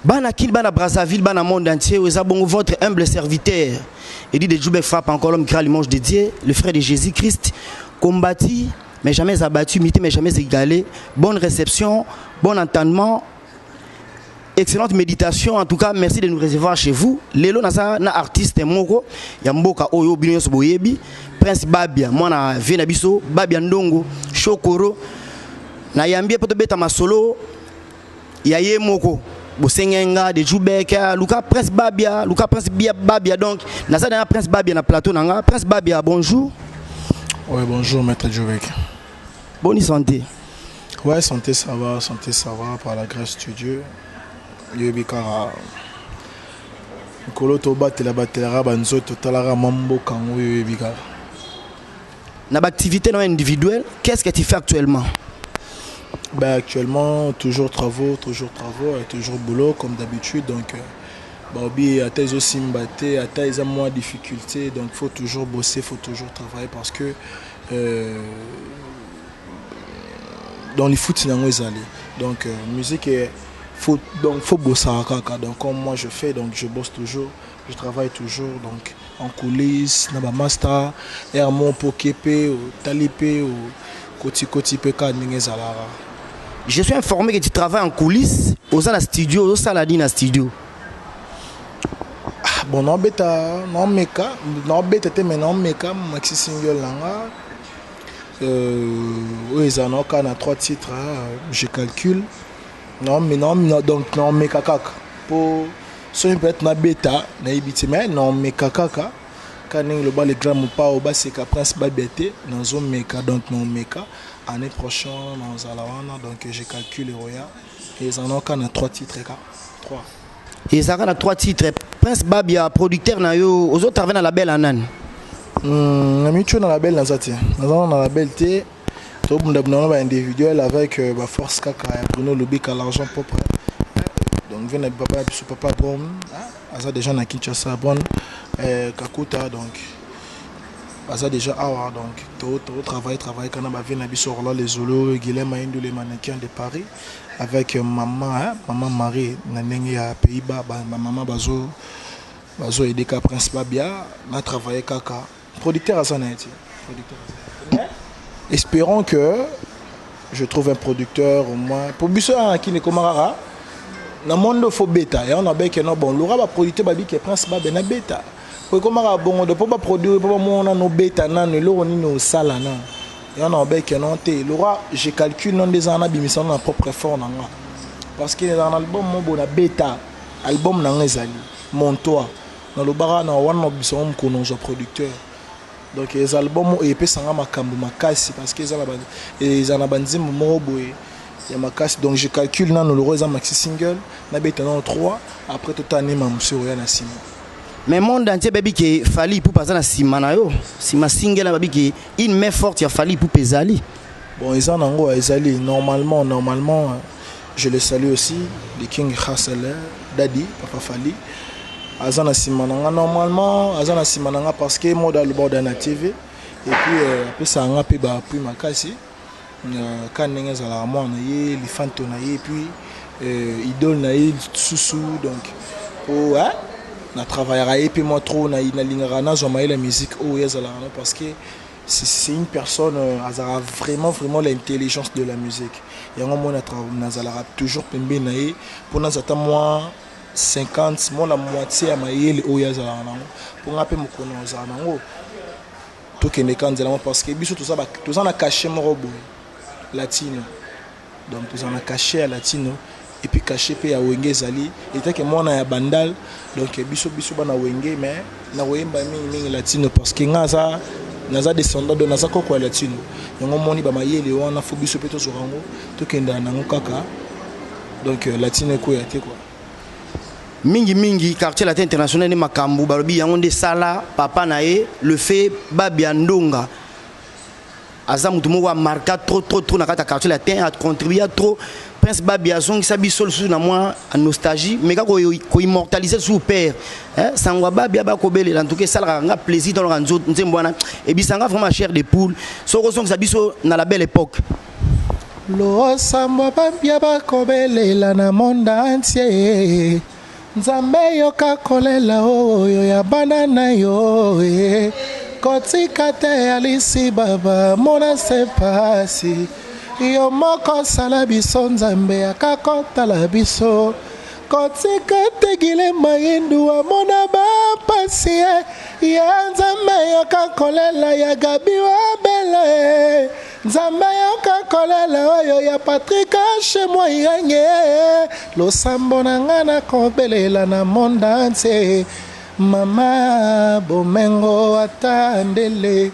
Bana Kil, Bana Brazzaville, Bana monde entier, votre humble serviteur. Et dit de Djoubek frappe encore l'homme qui a l'image de Dieu, le frère de Jésus-Christ, combattu, mais jamais abattu, mité, mais jamais égalé. Bonne réception, bon entendement, excellente méditation. En tout cas, merci de nous recevoir chez vous. Lelo nasa na artiste moko, Yamboka Oyo Binios Boyebi, Prince Babia, moi na Vena Biso, Babia Ndongo, Shokoro, na Yambie poto beta masolo, Yaye Moko. Bosengenga de Djoubek, Luka Prince Babia, Luka Prince Babia donc nasa na Prince Babia na plateau nanga. Prince Babia, bonjour. Ouais, bonjour maître Djoubek. Bonne santé. Ouais, santé ça va par la grâce de Dieu. Yobikara. Koloto batela batela banzoto talara mambo kango yobikara. Na activité non individuelle, qu'est-ce que tu fais actuellement? Ben actuellement toujours travaux et toujours boulot comme d'habitude donc Bobby à tes aussi mbatté à tes à moins difficulté donc faut toujours bosser, faut toujours travailler parce que dans les foot c'est donc musique est faut bosser donc comme moi je fais donc je bosse toujours, je travaille toujours donc en coulisses na master et mon poképe talipé ou koti peka ningezalara. Je suis informé que tu travailles en coulisses au studio, au Saladi na studio. Bon, non bêta mais non meka maxi single langa. Oui, ça n'a qu'à 3 titres, je calcule. Donc non meka kaka. Pour ceux peut être na bêta, na ibiti mais non meka kaka. Quand le bas les grammes pas au bas c'est qu'à Prince Babete dans zone meka donc non meka. Année prochaine dans Zalawana donc j'ai calculé Roya et ils en ont qu'à 3 titres 3. Et ça a 3 titres. Prince Babia producteur na yo aux autres travaillent dans la belle anan. Amicho dans la belle nazati. Dans la belle té tout le monde individuel avec force kaka Bruno Lubik à l'argent propre. Donc vient papa bon ça déjà na Kinshasa bon Kakuta donc ça déjà donc tout travail quand on va venir sur là les Zolo Guilhem Aïndou les mannequins de Paris avec maman Marie nanenge à Pays-Bas maman bazo aider ka Prince Babia m'a travaillé kaka producteur à Sanaiti espérons que je trouve un producteur au moins pour biso qui ne komarara na monde fo beta et on a bien que non bon l'aura va producteur babi que Prince Babia na beta. Comment bon de pas produire pas mon no bêta nan le ni no sala nan et on a bec non té le roi je calcule non des ana bimison na propre effort nanga parce que dans l'album mon bon bêta album nanga ezali mon toi dans le bara na one of bison ko non producteur donc les albums et pe sanga makambu makasi parce que les ana banzim mo boye ya makasi donc je calcule nan le roi za maxi single na bêta non 3 après tout année ma monsieur ya na sima. Mais monde entier baby qui fallait pour passer na simana yo sima single baby qui une main forte il a fallu pour pesali bon ils en ont ezali normalement je le salue aussi le King Hassel Daddy papa Fali azana simana normalement azana simana parce que moi dans le bord de la TV et puis après ça nga pe ba puis makasi quand ninga za la moi na ye li fanto na ye puis idole na ye susu donc oh hein na travaillera et puis moi trop na lingara na zoma la musique oh yazala parce que c'est une personne azara vraiment l'intelligence de la musique et on mona nazala toujours pembe na ye pour nazata moi 50 moi la moitié à maïe oh yazala pour ngape mokono azala nango to kene kanzela parce que biso tout ça na caché mon robot latino donc tout ça na caché à latino et puis caché pe ya wenge zali et que moi na ya bandal donc biso bana wenge mais na wemba mingi latino parce que ngaza naza descendant de naza ko latino yango moni ba mayele wana fo biso pe to zorango to kenda na kaka donc latino ko ya te quoi mingi quartier latin international ni makambu balobi yango nde sala papa na ye le fait Babia Ndonga azamu tumo wa marqué trop na kata quartier latin a contribué trop Prince Babia Zong sabi sol sous na moi en nostalgie mais quand ko immortaliser sous père hein sangwa Babia ba kobele en tout cas ça nga plaisir dans le nzembo wana et bisanga vraiment chair de poule so ko song sabi so na la belle époque losambo babia bakobelela na monde entier nzambe yoka kolela oyo ya bana na yo kotika te alisi baba mona se pasi yo moko sala biso nzambe akakotala biso kotika te gile mayindu amona bapasi ya nzambe yoka kolela ya gabi wabele nzambe yoka kolela oyo ya Patrick chez moi yange losambo na ngana kobelela na monde entier mama bomengo atandele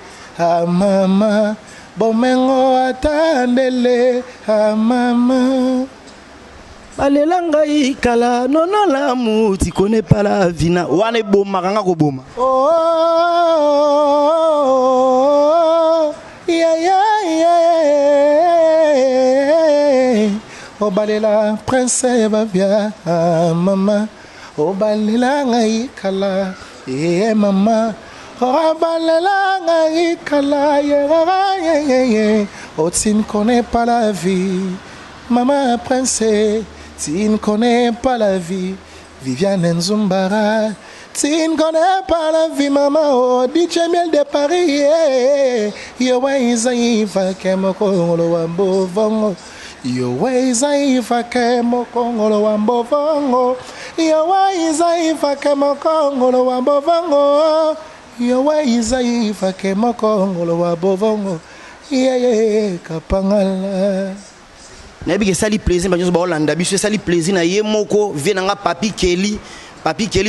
mama bomengo atandele mama balela ngai kala nono la muti kone pala vina wane boma kanga ko boma o balela prince babia mama o balela ngai kala mama o balela ngai kala o tu ne connais pas la vie maman prince tu ne connais pas la vie Viviane Nzumbara tu ne connais pas la vie maman oh DJ Miel de Paris yo waiza kemoko lo wambovongo yo waiza kemoko lo wambovongo yo waiza kemoko lo wambovongo yo waiza kemoko lo wambovongo kapangala nabi ke sali plaisir ba joso ba Hollanda biso sali plaisir na ye moko venanga Papi Kelly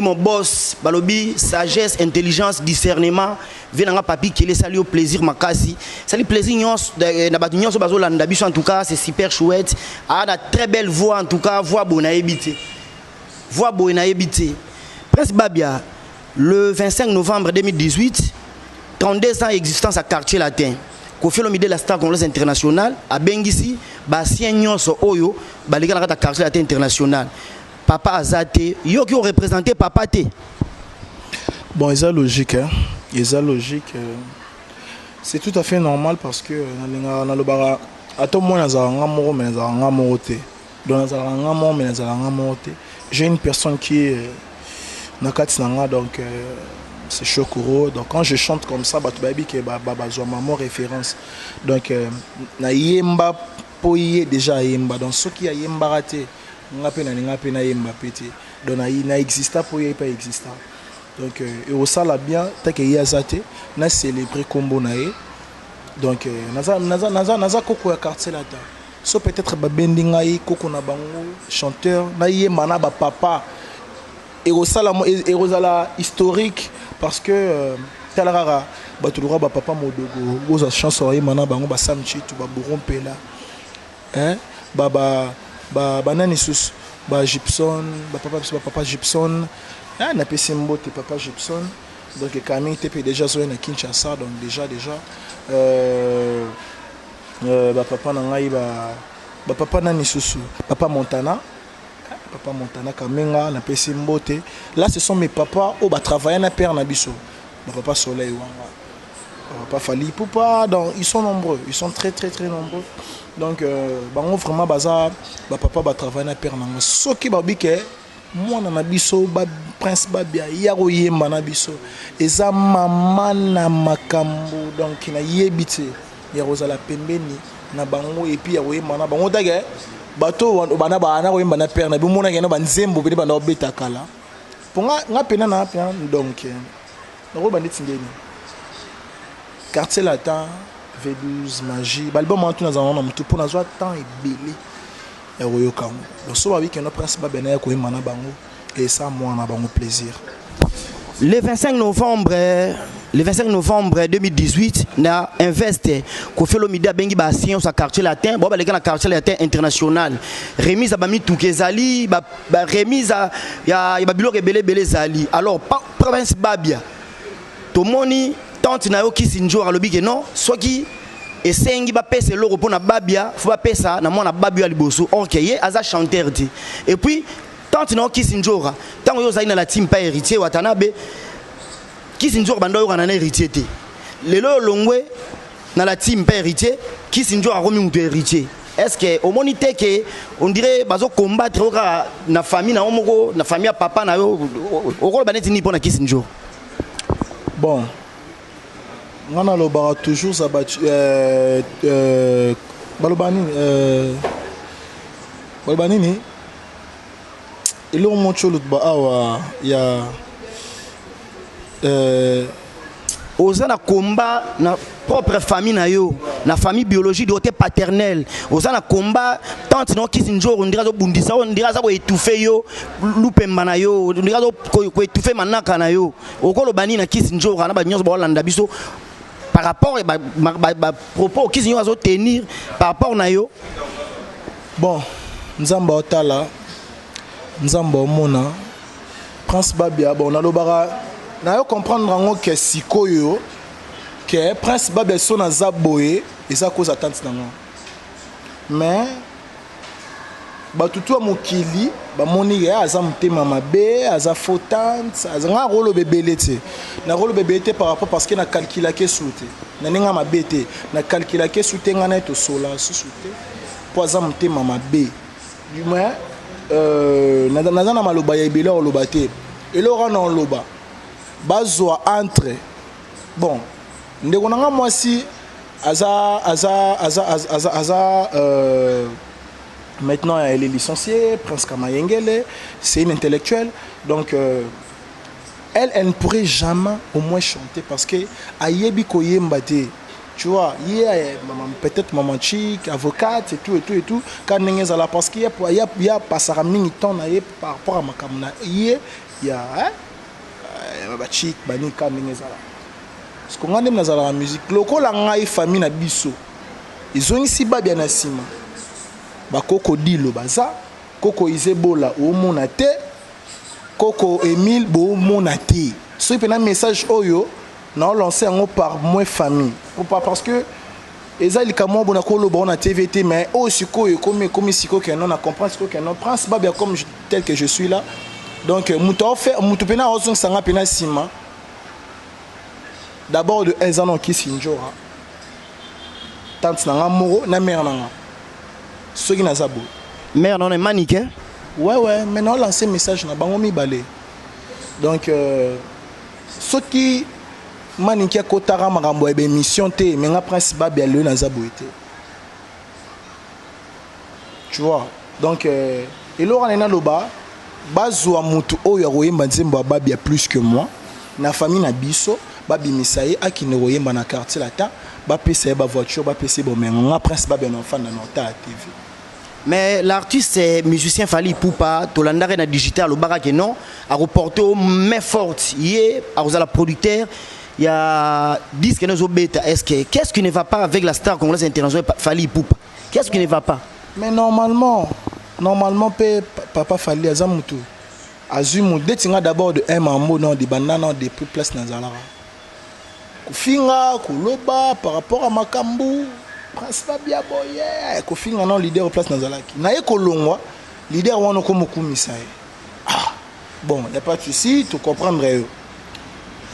mon boss balobi sagesse intelligence discernement venanga Papi Kelly sali au plaisir makasi sali plaisir nyos na batu nyos ba Hollanda biso en tout cas c'est super chouette a une très belle voix en tout cas voix bona ebité Prince Babia le 25 novembre 2018 32 ans existence à Quartier Latin Koffi Olomide la star congolaise internationale a Bengisi basien nyonso oyo balika na kata Quartier Latin international papa azate yo qui représenté papa té bon c'est logique hein c'est tout à fait normal parce que na le bara ato moi nazanga moko mais nazanga moté donc nazanga moko mais nazanga moté j'ai une personne qui est na katinanga donc c'est Chokoro donc quand je chante comme ça batu baby ke baba zo maman référence donc na yemba poye déjà yemba donc ce qui a yemba raté ngape na yemba pété donc na exista poye pas exista donc et au ça la bien tant que yazate na célébrer combo nae donc naza koko ya quartier là so peut-être ba bendinga yi koko na bango chanteur na yemba na ba papa et au ça la historique parce que talara batulura ba papa modogo goza chanson yi mana bango ba samchi tu ba burompela hein baba nani sus ba Gibson ba papa Gibson ah na pesimbo te papa Gibson donc Camille te déjà zo na Kinshasa donc déjà ba papa na ngai ba papa nani susu papa Montana Kamenga na pesimbo te là ce sont mes papas au ba travailler na père na biso ba papa Soleil wanga papa Fali Poupa donc ils sont nombreux ils sont très nombreux donc bango vraiment baza ba papa ba travailler na père na soki ba bike mwana na biso ba prince babia yaro yemba na biso eza mama na makambo donc na yebite ya rozala pembeni na bango et puis ya yemba na bango tage bato bana bana ko yemba na père na bi mona ngena ba nzembo bi bana obeta kala ponga nga pena na pena donc na ko bandit ngeni Quartier Latin V12 magie l'album en tout dans un moment tout pour nous temps et belé et royoka donc so ba wi que no prince babia na ko yemba na bango et ça moi na bango plaisir. Le 25 novembre 2018, na investi Koffi Olomide bengi ba science à Quartier Latin, bon ba les Quartier Latin international. Remise à bami toukezali, ba remise à ya babilo rebele zali. Alors Prince Babia. Tomoni tante na yo kisinjo alobi ke non, soit qui esengi ba pesa loro pona Babia, faut ba pesa na mona Babia liboso. OK, ye aza chanteur ti. Et puis tante na kisinjora tango yo zaina la team pas héritier watanabe kisinjora bando yo na héritier te lelo longwe na la team pas héritier kisinjora romi mutu héritier est-ce que au monité que on dirait bazo combattre na famille na omoko na famille papa na yo okolo baneti ni pona kisi njo. Bon, on a le bar toujours abattu Balobani Balobani et là on monte sur l'autre bas il y a Oza na combat na propre famille na yo, na famille biologique de côté paternel. Oza na combat tant non kisi njo on dirait zo bundisa on dirait ça ko étouffer yo lupemba na yo, on dirait ko étouffer manaka na yo. Okolo bani na kisi njo kana ba nyonso ba landa biso par rapport ba propos kisi njo azo tenir par rapport na yo. Bon, nzamba otala nzamba omona Prince Babia bon na lobara na yo comprendre ngo que sikoyo que Prince Babia so na zaboye eza cause attente na ngo mais batutu mokili ba moni ya aza mutema mabe aza fautante aza nga rolo bebelete na rolo bebelete par rapport parce que na calculer que souté na ninga mabete na calculer que souté nga na to sola souté po aza mutema mabe du moins naza na maloba ya ebele oloba te elora na oloba bazwa entre bon ndeko nanga mwasi aza maintenant elle est licenciée Prince Kamayengele c'est une intellectuelle donc elle ne pourrait jamais au moins chanter parce que ayebi koyemba te tu vois peut-être maman chic avocate et tout quand n'engeza la parce qu'il y a passara mingi temps par rapport à makamna il y a ba chic bani quand n'engeza la parce qu'on a même la musique lokola ngai famille na biso ils ont ici ba bien asima ba koko dilo baza koko izebola o mona te koko Emile bo mona te so il un message oyo na lancé en par moi famille parce que ezali kamo bona ko lo bona TVT mais o siko comme siko que non a comprendre siko que non Prince Babia comme tel que je suis là donc muto fait muto pena ozong sanga pena sima d'abord de 1 an qui sinjora tante nanga moro na mère nanga soki na zabo mère non est manique ouais mais non lancer message na bango mi balé donc soki manique kotara makambo ebe mission te mais nga Prince Babia le na zabo été tu vois donc et lora na loba bazwa mutu oyo royemba nzembo Babia plus que moi na famille na biso babi misaye akine royemba na quartier lata ba pesa ba voiture ba pesa bo mais nga Prince Babia no fan na nota à TV. Mais l'artiste c'est musicien Fally Ipupa tolandare na digital au barake non a reporté au main forte hier à la producteur il y a disque nos bêta est-ce que qu'est-ce qui ne va pas avec la star congolaise internationale Fally Ipupa qu'est-ce qui ne va pas mais normalement papa Fally azamutu azumu detinga d'abord de un mambo non de banana de plus place dans zalara kufinga kuloba par rapport à makambu Prince Babia boye kofinga non leader au place nazalaki na ye kolongwa leader wana ko mokumisa ah bon y a pas de souci tu comprendre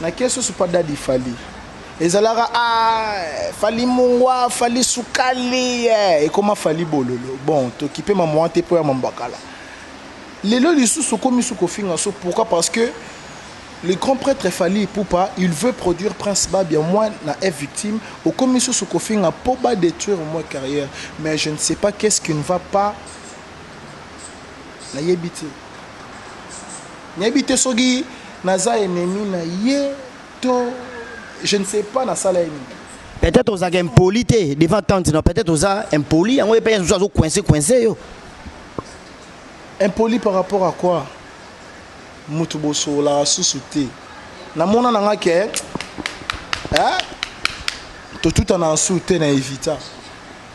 na question sur pas dadi Fally ezalara Fally mungwa Fally sukali et comment Fally bololo bon t'occuper ma moite pour ya mambakala lelo lisusu komi su kofinga so pourquoi parce que le grand prêtre Fally Ipupa, il veut produire Prince Babia. Moi, na est victime. Au commission sous Kofinga pour pas détruire moi carrière. Mais je ne sais pas qu'est-ce qui ne va pas. Na yebite. Na yebite sogi naza ennemi na yeto. Je ne sais pas na sala ennemi. Peut-être aux impolité devant tante non peut-être aux impoli. On va payer aux coincé yo. Impoli par rapport à quoi? Mutuboso la susute na mona nanga ke to tout en ensoute na evita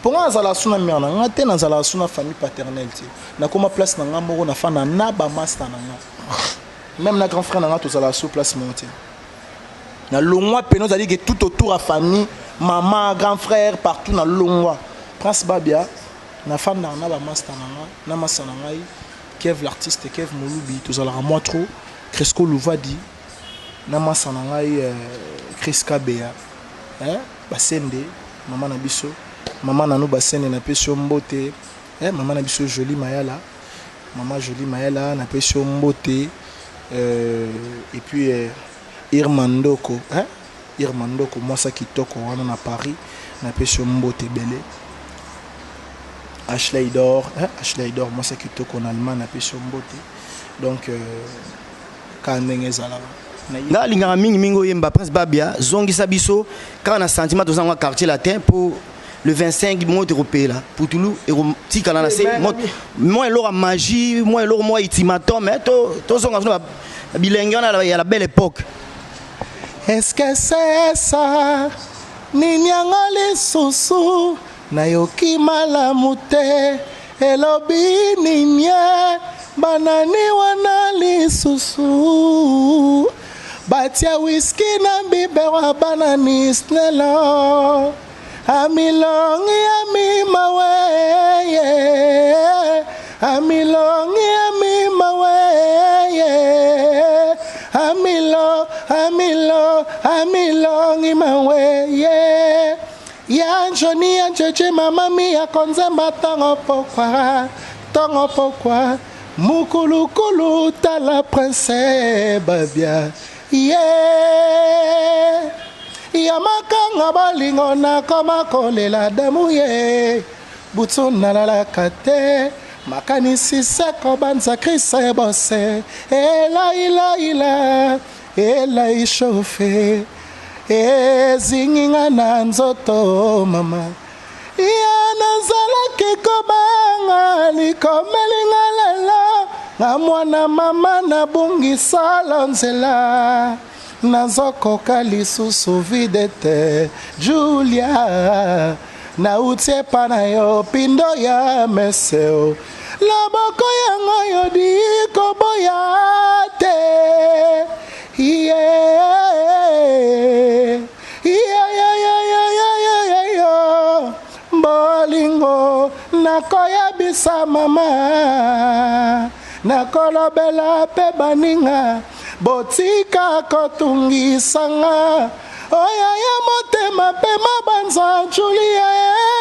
pour nga za la suna mère nanga te na za la suna famille paternelle te na koma place nanga moko na fana na ba master nanga même na grand frère nanga to za la sous place monté na longwa peno za dire que tout autour à famille maman grand frère partout na longwa Prince Babia na fana na ba master nanga na master nanga Kev l'artiste Kev Molubi tous alors à moi trop Cresco Louvadi nama sanangai Chris Kabea basende maman na biso maman na nous basene na pesio mbote maman na biso Jolie Mayala maman Jolie Mayala na pesio mbote et puis Irmandoko Irmandoko moi ça kitoko wana na Paris na pesio mbote belé Ashley Dor moi ça kitoko en Allemagne na pesio mbote donc quand ngezala nga linga mingi yemba Prince Babia zongi sabiso quand on a sentiment dans un quartier latin pour le 25 mois européen là pour Toulouse et tika na c'est moi leur magie moi leur moi itimato mais to zonga bilingue on a la belle époque. Est-ce que c'est ça ninyanga les soso nayoki malamu te elobi ninya banani wana lisusu batia whisky na bibera banani snelo amilongi amimawe amilongi amimawe amilongi mawe yanjoni yanjeje mama mi akonzemba tongo pokwa mukulukulu tala prince Babia yamakanga balingo na koma kolela damu ye butu nalalaka te makanisi seko banza krisa bose ela ishofe ezinginga na nzoto mama yanazalaki kobanga likomelinga lelo nga mwana mama nabungisala nzela nazokoka lisusu vide te Julia nauti epa na yo pindo ya meseo laboko yango yo di koboya te bolingo nakoya bisa mama nakolobela pe baninga botika kotungisanga oya ya motema pe mabanza Julia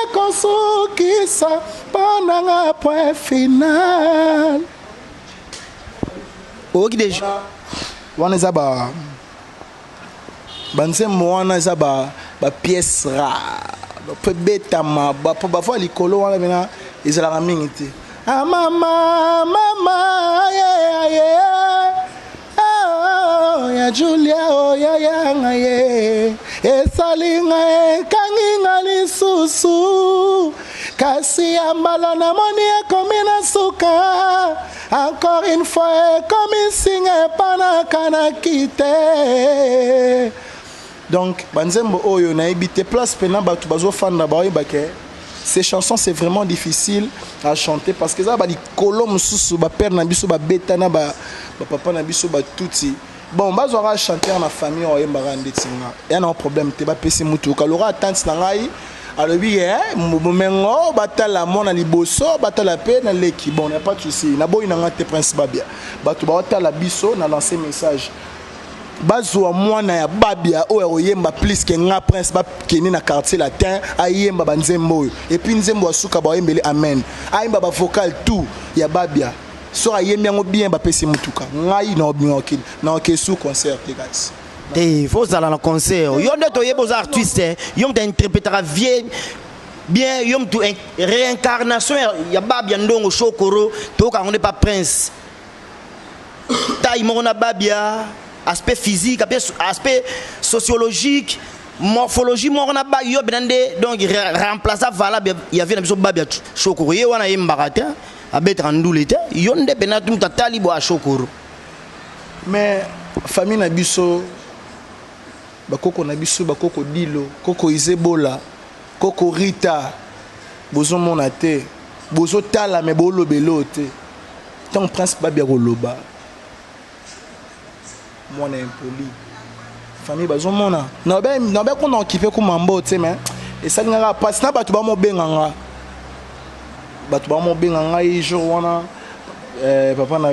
ekosukisa ponanga point final oki deja wana eza banzembo wana eza ba pièce rare pe betama po bafwa likolo wana bena ezalaka mingi te mama ya Julia ya ngaye esalinga kanginga lisusu kasi ambala na moni ekomi na suka encore une fois ekomi singa pana kana kite donc banzembo oyo na ebite place pena batu bazo fanda ba oyebake ces chansons c'est vraiment difficile à chanter parce que ça ba likolo mususu ba père na biso ba beta na ba papa na biso ba tuti bon bazo ra chanter na famille oyembaka ndetinga ya na problème te ba pesi mutu kalora tante na ngai alobi momengo batala mona liboso batala pe na leki bon n'a pas de souci na boy na ngate Prince Babia batu ba otala biso na lancer message bazwa mwana ya Babia oyo oyemba plus que nga Prince ba keni na quartier latin ayemba banzembo et puis nzembo asuka ba oyembele amen ayemba ba vocal tout ya Babia so ayembi yango bien ba pesi mutuka ngai na obinokini na okesu concert te guys. Il faut aller dans le concert. Il y a des artistes, il y a des interpréteurs bien, il y a une réincarnation. Il y a Babia Ndongo Chokoro, on n'est pas Prince. Taï Morona Babia, aspect physique, aspect sociologique, morphologie, Morona Babia, donc il remplace Vala, il y avait un Babia Chokoro. Il y a un Mbarata, à Betrandoulete, il y a des Benatum Tatalibo à Chokoro. Mais famille Nabiso. Bakoko nabiso bakoko dilo koko izebola koko rita bozo monate bozo tala me bolo belote tant Prince Babia koloba mona impoli famille bazo mona na be ko na occupé ko mambo te mais et ça ngara passe na batu ba mo benganga i jour wana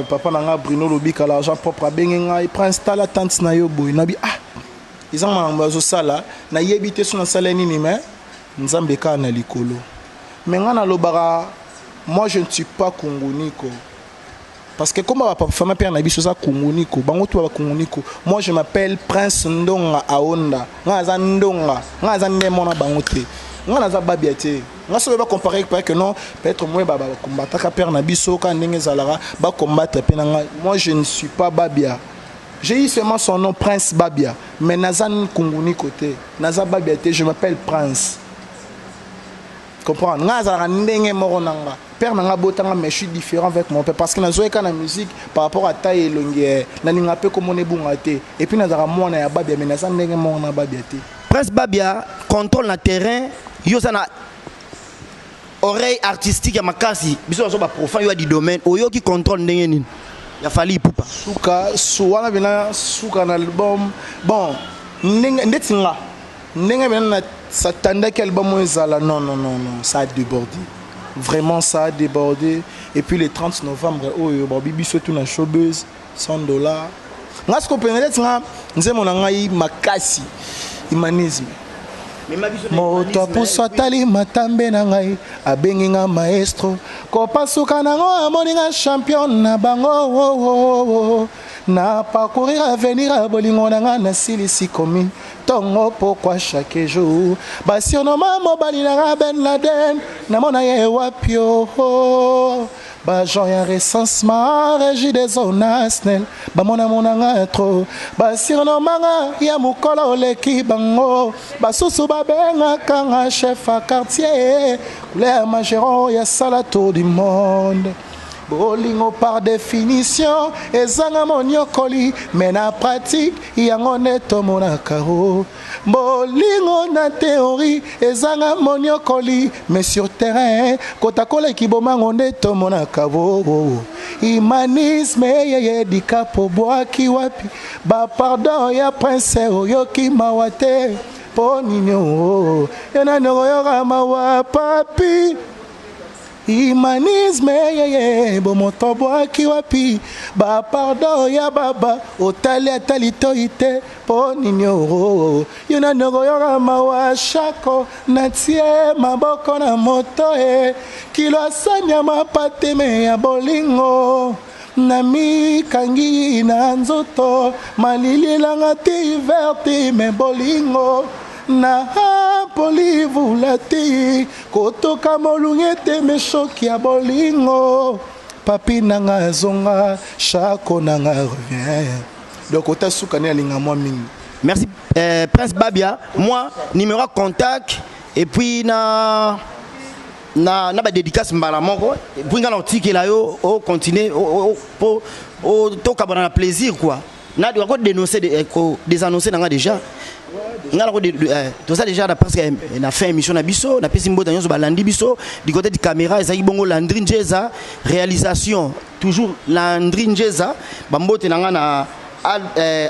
papa na nga Bruno Lobika l'argent propre benga i Prince tala tante na yo boy nabi ils ont mambazo sala na yebité sur na sala nini mais nzambe ka na likolo. Mais ngana lobara, moi je ne suis pas Kongoniko. Parce que comme ma femme père nabi sosa Kongoniko, bango tu ba Kongoniko. Moi je m'appelle Prince Ndonga Aonda. Nga Ndonga, nga ndemona bango te. Nga za babiate. Nga so ba comparer que non, peut-être moi ba combattre ka père nabi soka ndenge zalara ba combattre pe nga. Moi je ne suis pas Babia. J'ai eu seulement son nom Prince Babia, mais Nazan Kunguni côté. Naza Babia, je m'appelle Prince. Comprends? Nazara ndenge moronanga. Père nanga botanga, mais je suis différent avec mon père parce que nazoé kana musique par rapport à taille longue. Nalinga pe comme on est bungate. Et puis nazara moi na Babia, mais Nazan ndenge morona Babia te. Prince Babia contrôle le terrain. Yosana oreille artistique ya makasi. Biso so ba profane yo di domaine. Oyo qui contrôle ndenge nini. Il a fallu poupa. Souka, souana bina souka na album. Bon, ndetinga. Nenga bina s'attendait quel album ezala. Non, ça a débordé. Vraiment ça a débordé. Et puis le 30 novembre, oh yo bibi surtout na showbiz $100. Nga ce qu'on peut dire nga nzemo na ngai makasi humanisme. Moto apuso tali matambe na ngai abengi nga maestro kopasuka nango amoni nga champion na bango na parcourir avenir a bolingo na nga na silisi commune tongo pourquoi chaque jour basionoma mobali na nga Ben Laden namona ye wapio Bajon ya recensement régi des zones nationales bamona monanga trop basirno manga ya mukolo oleki bango basusu babenga kanga chef à quartier couleur majeron ya sala tour du monde bolingo par définition ezanga moniokoli mais na pratique yango neto monakaro bolingo na théorie ezanga moniokoli mais sur terrain kotakola kibomango neto monakabo humanisme yeye dikapo boaki wapi ba pardon ya prince oyoki mawate poninyo yana noyoka mawa papi humanisme yeye bomoto boaki wapi ba pardon ya baba otali atali toite poninyo yona nogoyoka mawa shako natie maboko na moto kilo asanya mapateme ya bolingo nami kangi na nzoto malililanga ti verti me bolingo na polivulati kotoka molungete meshoki ya bolingo papi nanga zonga chako nanga revient donc ota sukane alinga moi mingi. Merci Prince Babia. Moi numéro de contact et puis na ba dédicace mbala moko et puis ngana otiki la yo au continuer pour to kabana plaisir quoi. Na doit ko dénoncer des annoncer nanga déjà. Tout ça déjà parce qu'on a fait une émission na biso na pesi mboda nyonso balandi biso du côté de caméra ezaki bongo Landry Njeza réalisation toujours Landry Njeza bambote nanga na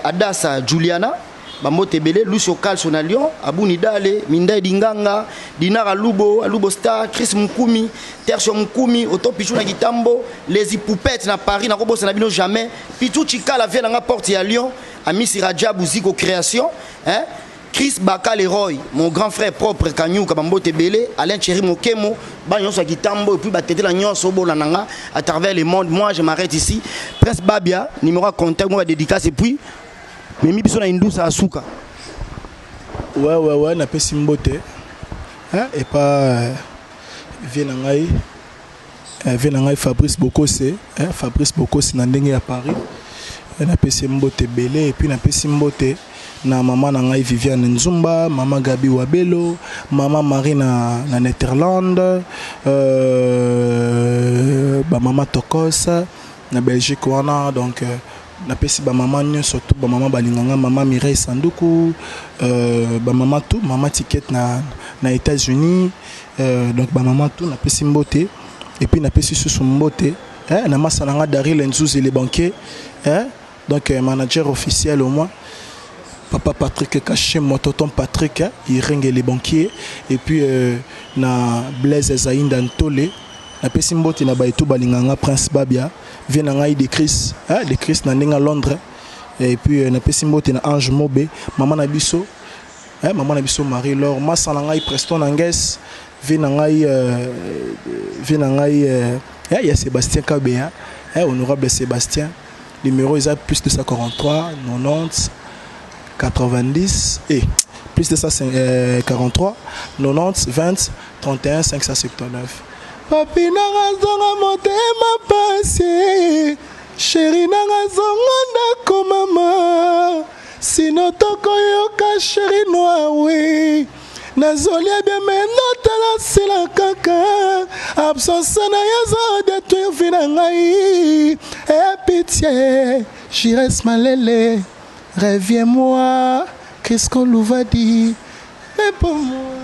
Adasa Juliana bambote belé Lucio Calso na Lyon Abuni Dale Mindai Dinganga Dinara Alubo Star Chris Mukumi Tercio Mukumi Otto Pichu na Gitambo les Poupettes na Paris na kobosa na bino jamais Pichu Chikala vient na porte ya Lyon Amisi Rajab Ziko création hein Chris Baka Leroy, mon grand frère propre Kanyou Kabambo Tebele, Alain Thierry Mokemo, Banyon Sakitambo, et puis Batete la Nyon Sobo Lananga, à travers le monde. Moi, je m'arrête ici. Prince Babia, numéro de contact, moi, dédicace, et puis, Mimi Bissona Indousa Asuka. Ouais, n'a pas simbote. Et pas. Vienangai Fabrice Bokose, Fabrice Bokose, Nandenge à Paris. N'a pas simbote Belé, et puis n'a pas simbote. Na maman na ngai Viviane Nzumba, maman Gabi Wabelo, maman Marie na Netherlands, ba maman Tokos na Belgique wana donc na pesi ba maman surtout ba maman balinganga maman Mireille Sanduku, ba maman tout maman ticket na États-Unis, donc ba maman tout na pesi mbote et puis na pesi sous mbote na masalanga Daryl Nzuzi les banquiers donc manager officiel au moins. Papa Patrick Caché, mon tonton Patrick, il ringue les banquiers. Et puis, na Blaise Zaïn Dantole, na Pessimbote na Baïtou Balinganga, Prince Babia, vient na de Chris na Nenga Londres. Et puis, na Pessimbote na Ange Mobé, Maman Nabiso, maman na biso Marie Laure masa na ngai Preston Anges vi na ngai il y a Sébastien Kabea honorable Sébastien numéro est plus de 143 90 90 et plus de 143 90 20 31 579 papi nanga zonga motema pasi chéri nanga zonga ndako mama sino tokoyoka chéri noawe nazolia bien maintenant tala sila kaka absence na yazo détruire vie na ngai et pitié Jires Malele reviens-moi qu'est-ce qu'on nous va dire et pour moi